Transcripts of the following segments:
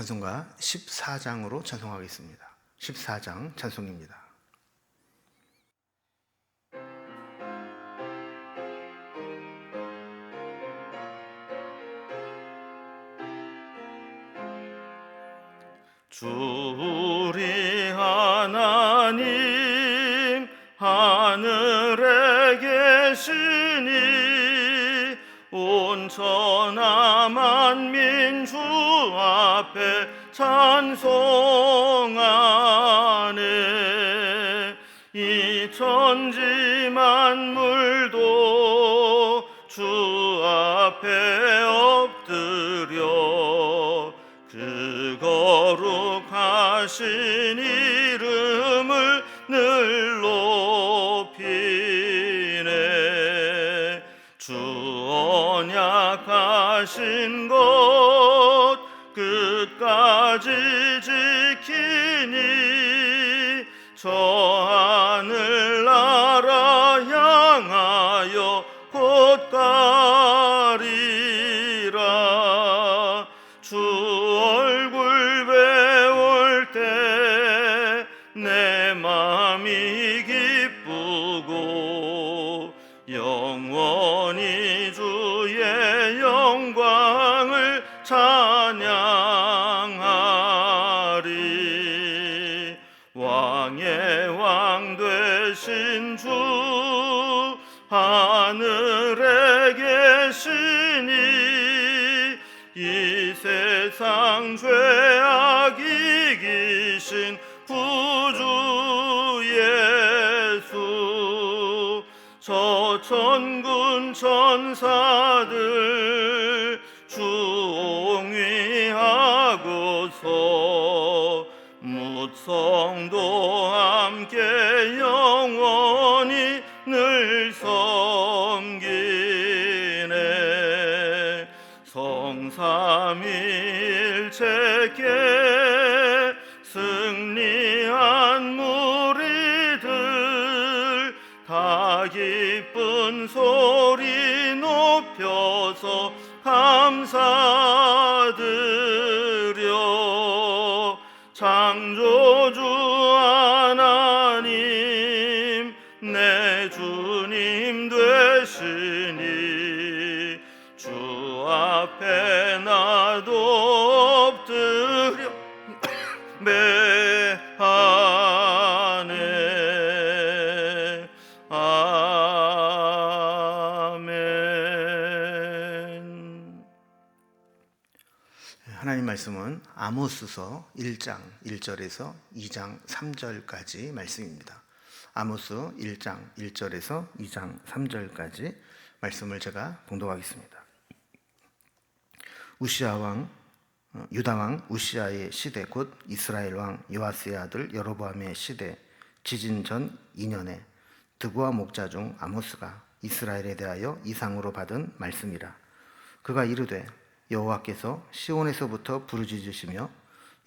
찬송가 14장으로 찬송하겠습니다. 14장 찬송입니다. 주 우리 하나님 하늘에 계시니 온천하 만민 주 앞에 찬송하네. 이 천지 만물도 주 앞에 엎드려 그 거룩하신 이름을 늘 높이네. 주 언약하신 것 끝까지 지키니 저 하늘나라 향하여 곧 가리라. 주 얼굴 배울 때 내 맘이 기쁘고 영원히 주의 영광을 찬양하리. 왕의 왕 되신 주 하늘에 계시니 이 세상 죄악 이기신 구주 예수. 저 천군 천사들 주 옹위하고서 묻성도 함께 영원히 늘 섬기네. 성삼위일체께 승리한 무리들 다 기쁜 소리 높여서 감사드려. 창조주 하나님 내 주님 되시니 주 앞에 나도 엎드려 매하네. 아멘. 하나님 말씀은 아모스서 1장 1절에서 2장 3절까지 말씀입니다. 아모스 1장 1절에서 2장 3절까지 말씀을 제가 봉독하겠습니다. 우시아 왕 유다 왕 우시아의 시대 곧 이스라엘 왕 요아스의 아들 여로보암의 시대 지진 전 2년에 드고와 목자 중 아모스가 이스라엘에 대하여 이상으로 받은 말씀이라. 그가 이르되 여호와께서 시온에서부터 부르짖으시며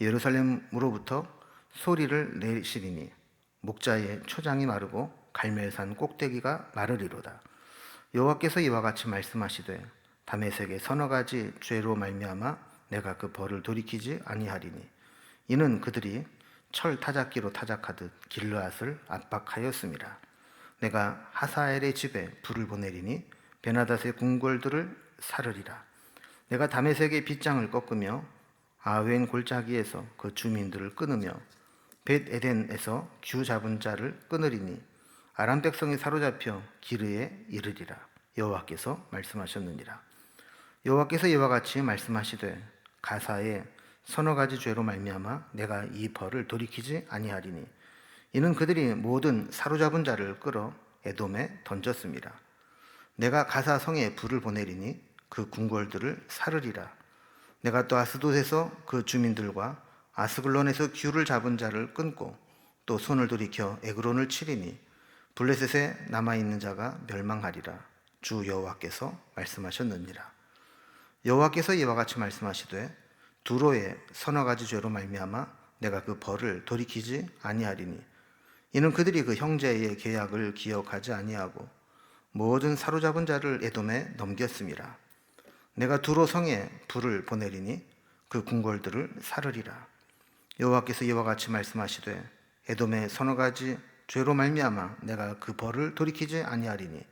예루살렘으로부터 소리를 내시리니 목자의 초장이 마르고 갈멜산 꼭대기가 마르리로다. 여호와께서 이와 같이 말씀하시되 다메섹의 서너 가지 죄로 말미암아 내가 그 벌을 돌이키지 아니하리니 이는 그들이 철 타작기로 타작하듯 길르앗을 압박하였음이라. 내가 하사엘의 집에 불을 보내리니 베나닷의 궁궐들을 사르리라. 내가 다메섹의 빗장을 꺾으며 아웬 골짜기에서 그 주민들을 끊으며 벳 에덴에서 규 잡은 자를 끊으리니 아람 백성이 사로잡혀 기르에 이르리라. 여호와께서 말씀하셨느니라. 여호와께서 이와 같이 말씀하시되 가사의 서너 가지 죄로 말미암아 내가 이 벌을 돌이키지 아니하리니 이는 그들이 모든 사로잡은 자를 끌어 에돔에 던졌습니다. 내가 가사 성에 불을 보내리니 그 궁궐들을 사르리라. 내가 또 아스돗에서 그 주민들과 아스글론에서 규를 잡은 자를 끊고 또 손을 돌이켜 에그론을 치리니 블레셋에 남아있는 자가 멸망하리라. 주 여호와께서 말씀하셨느니라. 여호와께서 이와 같이 말씀하시되 두로의 서너 가지 죄로 말미암아 내가 그 벌을 돌이키지 아니하리니 이는 그들이 그 형제의 계약을 기억하지 아니하고 모든 사로잡은 자를 에돔에 넘겼음이라. 내가 두로 성에 불을 보내리니 그 궁궐들을 사르리라. 여호와께서 이와 같이 말씀하시되 에돔의 서너 가지 죄로 말미암아 내가 그 벌을 돌이키지 아니하리니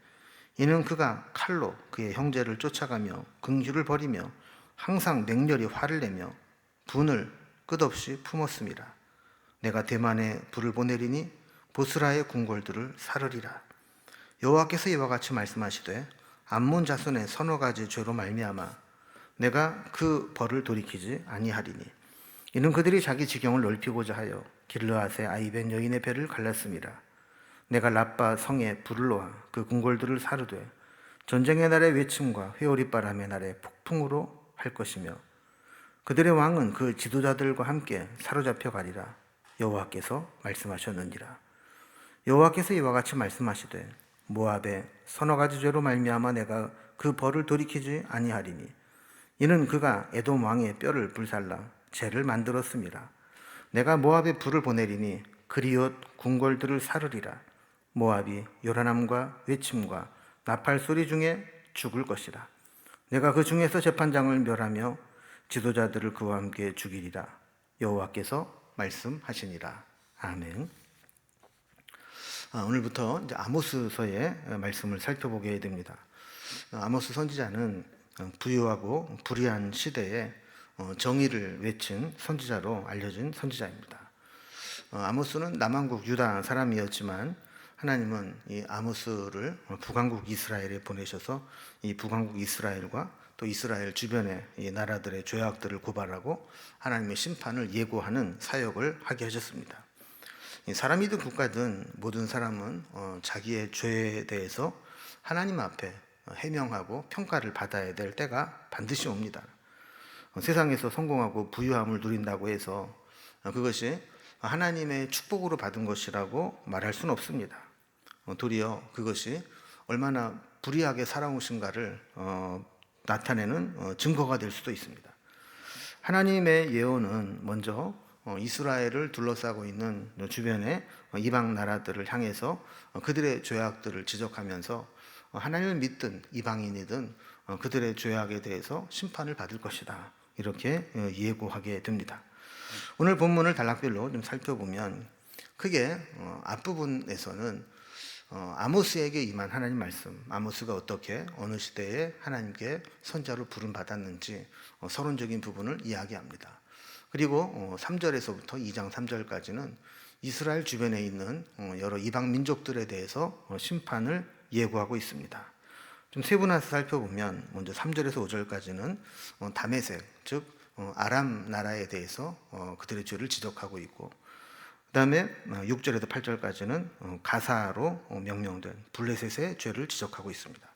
이는 그가 칼로 그의 형제를 쫓아가며 긍휼을 버리며 항상 맹렬히 화를 내며 분을 끝없이 품었음이라. 내가 대만에 불을 보내리니 보스라의 궁궐들을 사르리라. 여호와께서 이와 같이 말씀하시되 암몬 자손의 서너 가지 죄로 말미암아 내가 그 벌을 돌이키지 아니하리니 이는 그들이 자기 지경을 넓히고자 하여 길르앗의 아이벤 여인의 배를 갈랐음이라. 내가 라빠 성에 불을 놓아 그 궁궐들을 사르되 전쟁의 날의 외침과 회오리 바람의 날의 폭풍으로 할 것이며 그들의 왕은 그 지도자들과 함께 사로잡혀 가리라. 여호와께서 말씀하셨느니라. 여호와께서 이와 같이 말씀하시되 모압의 서너 가지 죄로 말미암아 내가 그 벌을 돌이키지 아니하리니 이는 그가 에돔 왕의 뼈를 불살라 죄를 만들었음이라. 내가 모압에 불을 보내리니 그리옷 궁궐들을 사르리라. 모압이 요란함과 외침과 나팔 소리 중에 죽을 것이라. 내가 그 중에서 재판장을 멸하며 지도자들을 그와 함께 죽이리라. 여호와께서 말씀하시니라. 아멘. 오늘부터 이제 아모스서의 말씀을 살펴보게 됩니다. 아모스 선지자는 부유하고 불의한 시대에 정의를 외친 선지자로 알려진 선지자입니다. 아모스는 남왕국 유다 사람이었지만 하나님은 이 아모스를 북왕국 이스라엘에 보내셔서 이 북왕국 이스라엘과 또 이스라엘 주변의 이 나라들의 죄악들을 고발하고 하나님의 심판을 예고하는 사역을 하게 하셨습니다. 사람이든 국가든 모든 사람은 자기의 죄에 대해서 하나님 앞에 해명하고 평가를 받아야 될 때가 반드시 옵니다. 세상에서 성공하고 부유함을 누린다고 해서 그것이 하나님의 축복으로 받은 것이라고 말할 수는 없습니다. 도리어 그것이 얼마나 불의하게 살아오신가를 나타내는 증거가 될 수도 있습니다. 하나님의 예언은 먼저 이스라엘을 둘러싸고 있는 주변의 이방 나라들을 향해서 그들의 죄악들을 지적하면서 하나님을 믿든 이방인이든 그들의 죄악에 대해서 심판을 받을 것이다. 이렇게 예고하게 됩니다. 오늘 본문을 단락별로 좀 살펴보면 크게 앞부분에서는 아모스에게 임한 하나님 말씀, 아모스가 어떻게 어느 시대에 하나님께 선자로 부름받았는지 서론적인 부분을 이야기합니다. 그리고 3절에서부터 2장 3절까지는 이스라엘 주변에 있는 여러 이방 민족들에 대해서 심판을 예고하고 있습니다. 좀 세분화해서 살펴보면 먼저 3절에서 5절까지는 다메섹, 즉 아람 나라에 대해서 그들의 죄를 지적하고 있고, 그 다음에 6절에서 8절까지는 가사로 명명된 블레셋의 죄를 지적하고 있습니다.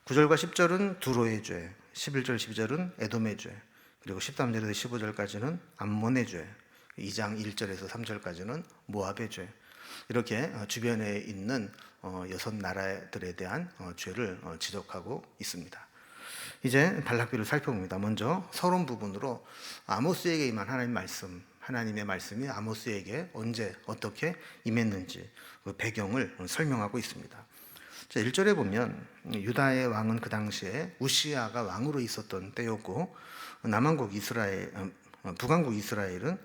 9절과 10절은 두로의 죄, 11절, 12절은 에돔의 죄, 그리고 13절에서 15절까지는 암몬의 죄, 2장 1절에서 3절까지는 모압의 죄, 이렇게 주변에 있는 6 나라들에 대한 죄를 지적하고 있습니다. 이제 단락별로 살펴봅니다. 먼저 서론 부분으로 아모스에게 임한 하나님 말씀, 하나님의 말씀이 아모스에게 언제 어떻게 임했는지 그 배경을 설명하고 있습니다. 자, 1절에 보면 유다의 왕은 그 당시에 우시아가 왕으로 있었던 때였고 남왕국 이스라엘, 북왕국 이스라엘은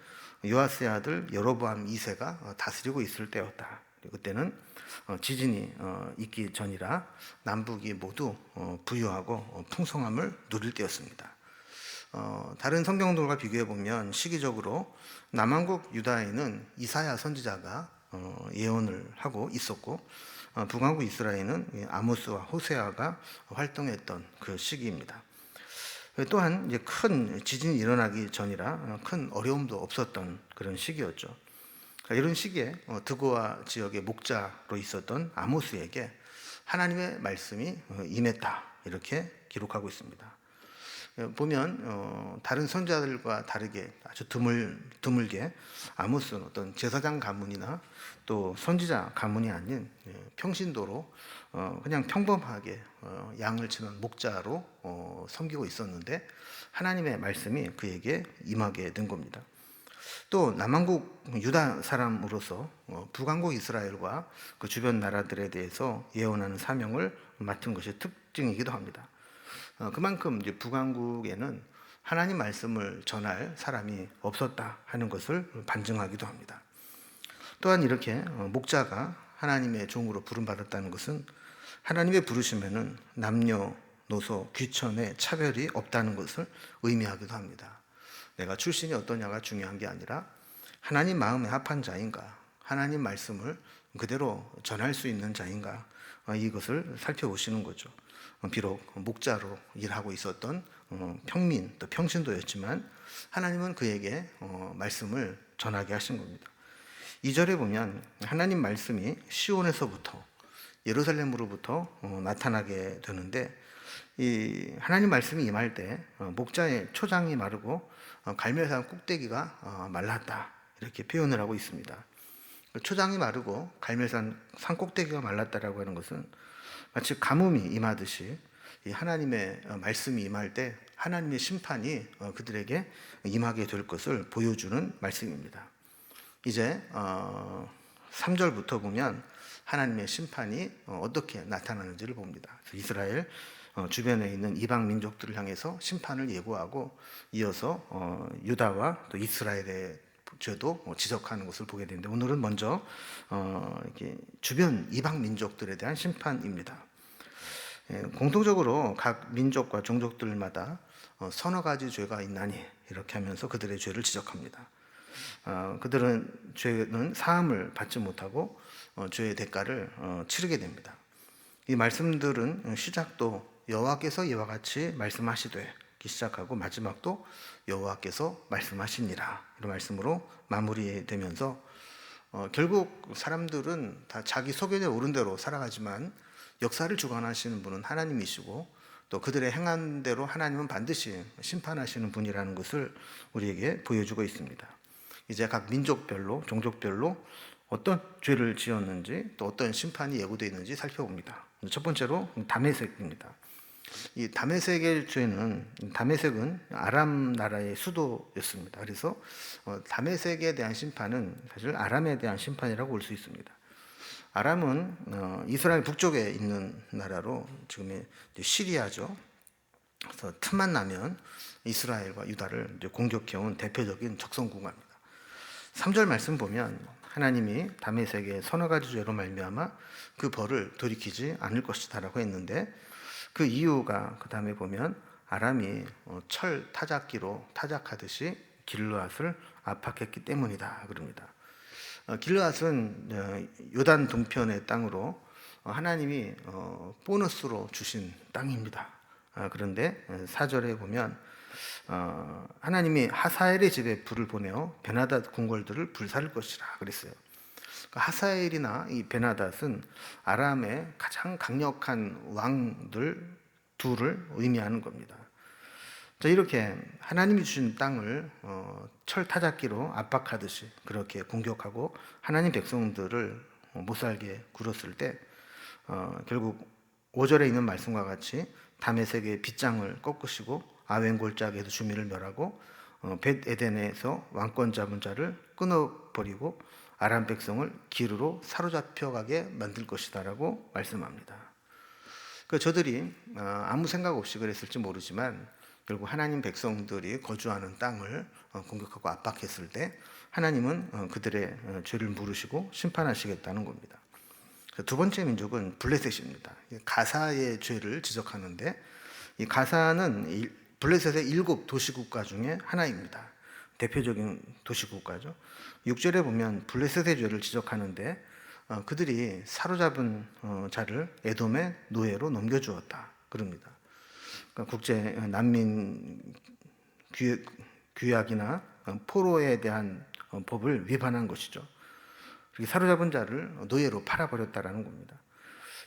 요아스의 아들 여로보암 2세가 다스리고 있을 때였다. 그때는 지진이 있기 전이라 남북이 모두 부유하고 풍성함을 누릴 때였습니다. 다른 성경들과 비교해 보면 시기적으로 남왕국 유다에는 이사야 선지자가 예언을 하고 있었고 북왕국 이스라엘은 아모스와 호세아가 활동했던 그 시기입니다. 또한 이제 큰 지진이 일어나기 전이라 큰 어려움도 없었던 그런 시기였죠. 이런 시기에 드고아 지역의 목자로 있었던 아모스에게 하나님의 말씀이 임했다, 이렇게 기록하고 있습니다. 보면 다른 선지자들과 다르게 아주 드물게 아모스는 어떤 제사장 가문이나 또 선지자 가문이 아닌 평신도로 그냥 평범하게 양을 치는 목자로 섬기고 있었는데 하나님의 말씀이 그에게 임하게 된 겁니다. 또 남왕국 유다 사람으로서 북왕국 이스라엘과 그 주변 나라들에 대해서 예언하는 사명을 맡은 것이 특징이기도 합니다. 그만큼 이제 북왕국에는 하나님 말씀을 전할 사람이 없었다 하는 것을 반증하기도 합니다. 또한 이렇게 목자가 하나님의 종으로 부름받았다는 것은 하나님의 부르심에는 남녀노소 귀천의 차별이 없다는 것을 의미하기도 합니다. 내가 출신이 어떠냐가 중요한 게 아니라 하나님 마음에 합한 자인가, 하나님 말씀을 그대로 전할 수 있는 자인가, 이것을 살펴보시는 거죠. 비록 목자로 일하고 있었던 평민 또 평신도였지만 하나님은 그에게 말씀을 전하게 하신 겁니다. 2절에 보면 하나님 말씀이 시온에서부터 예루살렘으로부터 나타나게 되는데, 이 하나님 말씀이 임할 때 목자의 초장이 마르고 갈멜산 꼭대기가 말랐다, 이렇게 표현을 하고 있습니다. 초장이 마르고 갈멜산 산 꼭대기가 말랐다라고 하는 것은 마치 가뭄이 임하듯이 이 하나님의 말씀이 임할 때 하나님의 심판이 그들에게 임하게 될 것을 보여주는 말씀입니다. 이제 3절부터 보면 하나님의 심판이 어떻게 나타나는지를 봅니다. 이스라엘 주변에 있는 이방 민족들을 향해서 심판을 예고하고 이어서 유다와 또 이스라엘의 죄도 지적하는 것을 보게 되는데, 오늘은 먼저 이렇게 주변 이방 민족들에 대한 심판입니다. 공통적으로 각 민족과 종족들마다 서너 가지 죄가 있나니 이렇게 하면서 그들의 죄를 지적합니다. 그들은 죄는 사함을 받지 못하고 죄의 대가를 치르게 됩니다. 이 말씀들은 시작도 여호와께서 이와 같이 말씀하시되 시작하고 마지막도 여호와께서 말씀하시니라, 이런 말씀으로 마무리되면서 결국 사람들은 다 자기 소견에 오른 대로 살아가지만 역사를 주관하시는 분은 하나님이시고 또 그들의 행한 대로 하나님은 반드시 심판하시는 분이라는 것을 우리에게 보여주고 있습니다. 이제 각 민족별로 종족별로 어떤 죄를 지었는지 또 어떤 심판이 예고되어 있는지 살펴봅니다. 첫 번째로 다메섹입니다. 이 다메섹의 죄는, 다메섹은 아람 나라의 수도였습니다. 그래서 다메섹에 대한 심판은 사실 아람에 대한 심판이라고 볼 수 있습니다. 아람은 이스라엘 북쪽에 있는 나라로 지금의 시리아죠. 그래서 틈만 나면 이스라엘과 유다를 공격해온 대표적인 적성국가입니다. 3절 말씀 보면 하나님이 다메섹의 서너 가지 죄로 말미암아 그 벌을 돌이키지 않을 것이다라고 했는데, 그 이유가 그 다음에 보면 아람이 철 타작기로 타작하듯이 길르앗을 압박했기 때문이다 그럽니다. 길르앗은 요단 동편의 땅으로 하나님이 보너스로 주신 땅입니다. 그런데 4절에 보면 하나님이 하사엘의 집에 불을 보내어 베나닷 궁궐들을 불사를 것이라 그랬어요. 하사엘이나 이 베나닷은 아람의 가장 강력한 왕들 둘을 의미하는 겁니다. 자, 이렇게 하나님이 주신 땅을 철타작기로 압박하듯이 그렇게 공격하고 하나님 백성들을 못살게 굴었을 때 결국 5절에 있는 말씀과 같이 다메섹의 빗장을 꺾으시고 아웬골짜기에서 주민을 멸하고 벳에덴에서 왕권 잡은 자를 끊어버리고 아람 백성을 기르로 사로잡혀가게 만들 것이다라고 말씀합니다. 저들이 아무 생각 없이 그랬을지 모르지만 결국 하나님 백성들이 거주하는 땅을 공격하고 압박했을 때 하나님은 그들의 죄를 물으시고 심판하시겠다는 겁니다. 두 번째 민족은 블레셋입니다. 가사의 죄를 지적하는데, 이 가사는 블레셋의 7 도시국가 중에 하나입니다. 대표적인 도시국가죠. 6절에 보면 블레셋의 죄를 지적하는데 그들이 사로잡은 자를 에돔의 노예로 넘겨주었다 그럽니다. 그러니까 국제 난민 규약이나 포로에 대한 법을 위반한 것이죠. 사로잡은 자를 노예로 팔아버렸다라는 겁니다.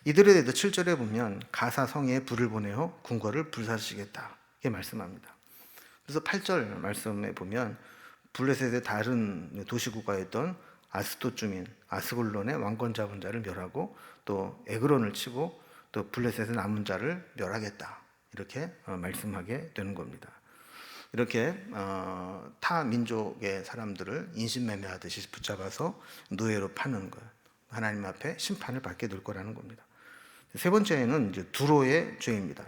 이들에 대해서 7절에 보면 가사 성에 불을 보내어 궁궐을 불사시겠다 이렇게 말씀합니다. 그래서 8절 말씀에 보면 블레셋의 다른 도시국가였던 아스돗 주민 아스글론의 왕권 잡은 자를 멸하고 또 에그론을 치고 또 블레셋의 남은 자를 멸하겠다 이렇게 말씀하게 되는 겁니다. 이렇게 타 민족의 사람들을 인신매매하듯이 붙잡아서 노예로 파는 것, 하나님 앞에 심판을 받게 될 거라는 겁니다. 세 번째는 이제 두로의 죄입니다.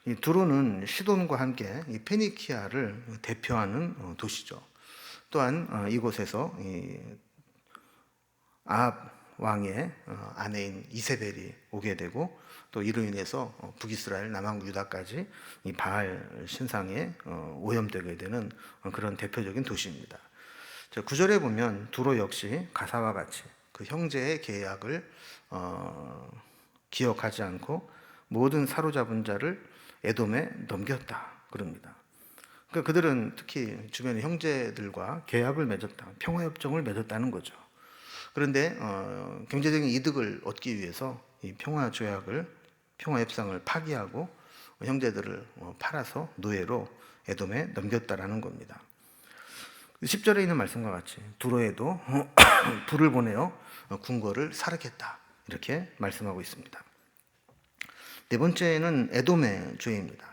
이 두로는 시돈과 함께 이 페니키아를 대표하는 도시죠. 또한 이곳에서 아합 왕의 아내인 이세벨이 오게 되고, 또 이로 인해서 북이스라엘, 남왕국 유다까지 이 바알 신상에 오염되게 되는 그런 대표적인 도시입니다. 9절에 보면 두로 역시 가사와 같이 그 형제의 계약을 기억하지 않고 모든 사로잡은 자를 에돔에 넘겼다 그럽니다. 그러니까 그들은 특히 주변의 형제들과 계약을 맺었다, 평화협정을 맺었다는 거죠. 그런데 경제적인 이득을 얻기 위해서 이 평화협상을 파기하고 형제들을 팔아서 노예로 에돔에 넘겼다라는 겁니다. 10절에 있는 말씀과 같이 두로에도 불을 보내어 궁궐을 사르겠다 이렇게 말씀하고 있습니다. 네 번째는 에돔의 죄입니다.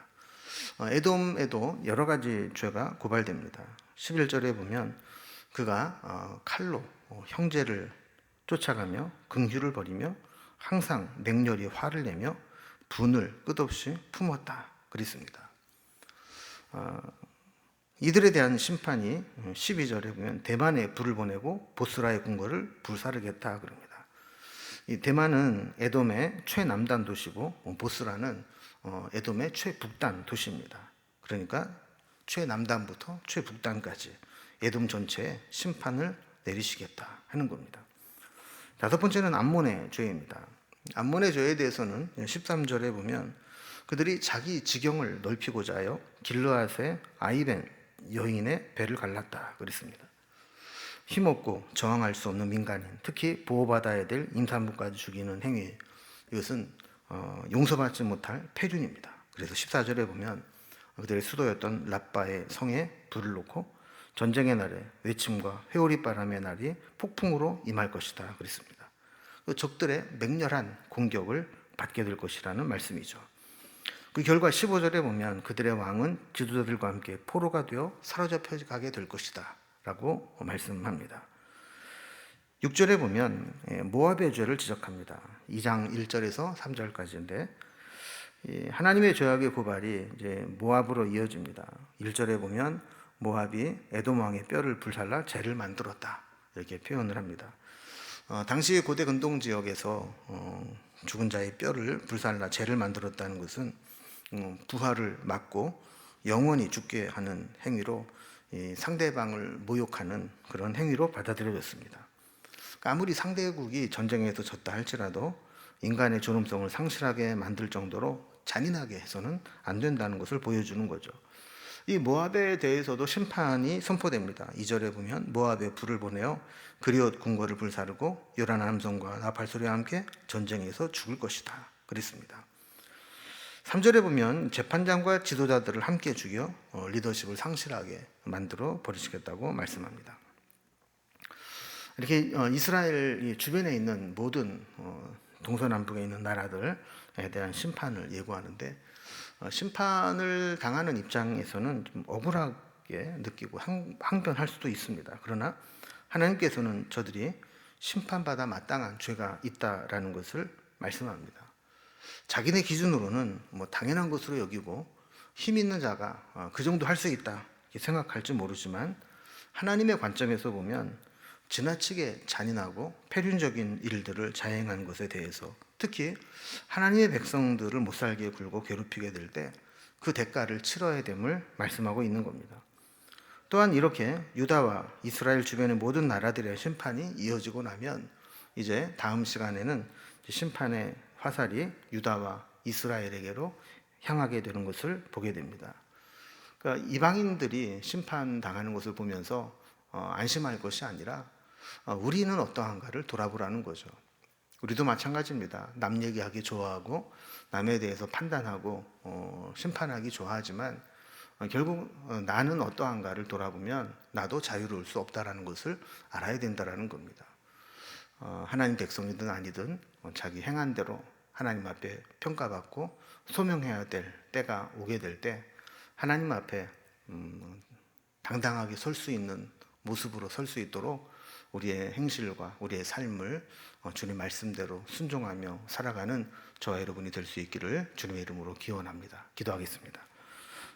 에돔에도 여러 가지 죄가 고발됩니다. 11절에 보면 그가 칼로 형제를 쫓아가며 긍휼을 버리며 항상 맹렬히 화를 내며 분을 끝없이 품었다 그랬습니다. 이들에 대한 심판이 12절에 보면 대만에 불을 보내고 보스라의 궁궐을 불사르겠다 그럽니다. 이 대만은 에돔의 최남단 도시고 보스라는 에돔의 최북단 도시입니다. 그러니까 최남단부터 최북단까지 에돔 전체에 심판을 내리시겠다 하는 겁니다. 다섯 번째는 암몬의 죄입니다. 암몬의 죄에 대해서는 13절에 보면 그들이 자기 지경을 넓히고자 하여 길르앗의 아이벤 여인의 배를 갈랐다 그랬습니다. 힘없고 저항할 수 없는 민간인, 특히 보호받아야 될 임산부까지 죽이는 행위, 이것은 용서받지 못할 폐륜입니다. 그래서 14절에 보면 그들의 수도였던 랍바의 성에 불을 놓고 전쟁의 날에 외침과 회오리 바람의 날이 폭풍으로 임할 것이다 그랬습니다. 적들의 맹렬한 공격을 받게 될 것이라는 말씀이죠. 그 결과 15절에 보면 그들의 왕은 지도자들과 함께 포로가 되어 사로잡혀 가게 될 것이다 라고 말씀합니다. 6절에 보면 모압의 죄를 지적합니다. 2장 1절에서 3절까지인데 하나님의 죄악의 고발이 이제 모압으로 이어집니다. 1절에 보면 모압이 에돔 왕의 뼈를 불살라 재를 만들었다 이렇게 표현을 합니다. 당시 고대 근동 지역에서 죽은 자의 뼈를 불살라 재를 만들었다는 것은 부활을 막고 영원히 죽게 하는 행위로 상대방을 모욕하는 그런 행위로 받아들여졌습니다. 그러니까 아무리 상대국이 전쟁에서 졌다 할지라도 인간의 존엄성을 상실하게 만들 정도로 잔인하게 해서는 안 된다는 것을 보여주는 거죠. 이 모압에 대해서도 심판이 선포됩니다. 2절에 보면 모압에 불을 보내어 그리옷 궁궐을 불사르고 요란한 함성과 나팔 소리와 함께 전쟁에서 죽을 것이다 그랬습니다. 3절에 보면 재판장과 지도자들을 함께 죽여 리더십을 상실하게 만들어 버리시겠다고 말씀합니다. 이렇게 이스라엘 주변에 있는 모든 동서남북에 있는 나라들에 대한 심판을 예고하는데, 심판을 당하는 입장에서는 좀 억울하게 느끼고 항변할 수도 있습니다. 그러나 하나님께서는 저들이 심판받아 마땅한 죄가 있다라는 것을 말씀합니다. 자기네 기준으로는 당연한 것으로 여기고 힘 있는 자가 그 정도 할 수 있다 이렇게 생각할지 모르지만, 하나님의 관점에서 보면 지나치게 잔인하고 폐륜적인 일들을 자행한 것에 대해서, 특히 하나님의 백성들을 못살게 굴고 괴롭히게 될 때 그 대가를 치러야 됨을 말씀하고 있는 겁니다. 또한 이렇게 유다와 이스라엘 주변의 모든 나라들의 심판이 이어지고 나면 이제 다음 시간에는 심판의 화살이 유다와 이스라엘에게로 향하게 되는 것을 보게 됩니다. 그러니까 이방인들이 심판당하는 것을 보면서 안심할 것이 아니라 우리는 어떠한가를 돌아보라는 거죠. 우리도 마찬가지입니다. 남 얘기하기 좋아하고 남에 대해서 판단하고 심판하기 좋아하지만 결국 나는 어떠한가를 돌아보면 나도 자유로울 수 없다라는 것을 알아야 된다라는 겁니다. 하나님 백성이든 아니든 자기 행한 대로 하나님 앞에 평가받고 소명해야 될 때가 오게 될 때 하나님 앞에 당당하게 설 수 있는 모습으로 설 수 있도록 우리의 행실과 우리의 삶을 주님 말씀대로 순종하며 살아가는 저와 여러분이 될 수 있기를 주님의 이름으로 기원합니다. 기도하겠습니다.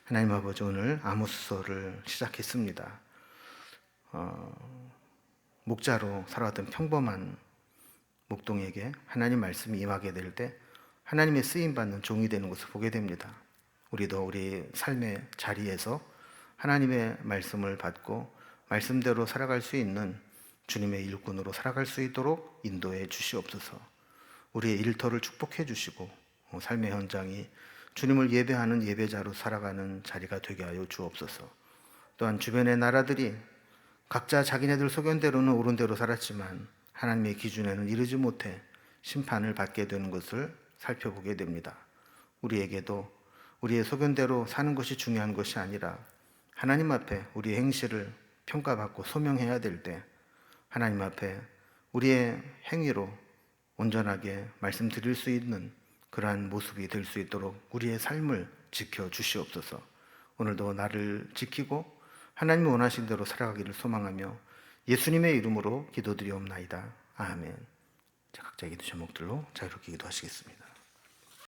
하나님 아버지, 오늘 아모스서를 시작했습니다. 목자로 살아왔던 평범한 목동에게 하나님 말씀이 임하게 될 때 하나님의 쓰임받는 종이 되는 것을 보게 됩니다. 우리도 우리 삶의 자리에서 하나님의 말씀을 받고 말씀대로 살아갈 수 있는 주님의 일꾼으로 살아갈 수 있도록 인도해 주시옵소서. 우리의 일터를 축복해 주시고 삶의 현장이 주님을 예배하는 예배자로 살아가는 자리가 되게 하여 주옵소서. 또한 주변의 나라들이 각자 자기네들 소견대로는 옳은 대로 살았지만 하나님의 기준에는 이르지 못해 심판을 받게 되는 것을 살펴보게 됩니다. 우리에게도 우리의 소견대로 사는 것이 중요한 것이 아니라 하나님 앞에 우리의 행실을 평가받고 소명해야 될 때 하나님 앞에 우리의 행위로 온전하게 말씀드릴 수 있는 그러한 모습이 될 수 있도록 우리의 삶을 지켜 주시옵소서. 오늘도 나를 지키고 하나님이 원하신 대로 살아가기를 소망하며 예수님의 이름으로 기도드리옵나이다. 아멘. 자, 각자 기도 제목들로 자유롭게 기도하시겠습니다.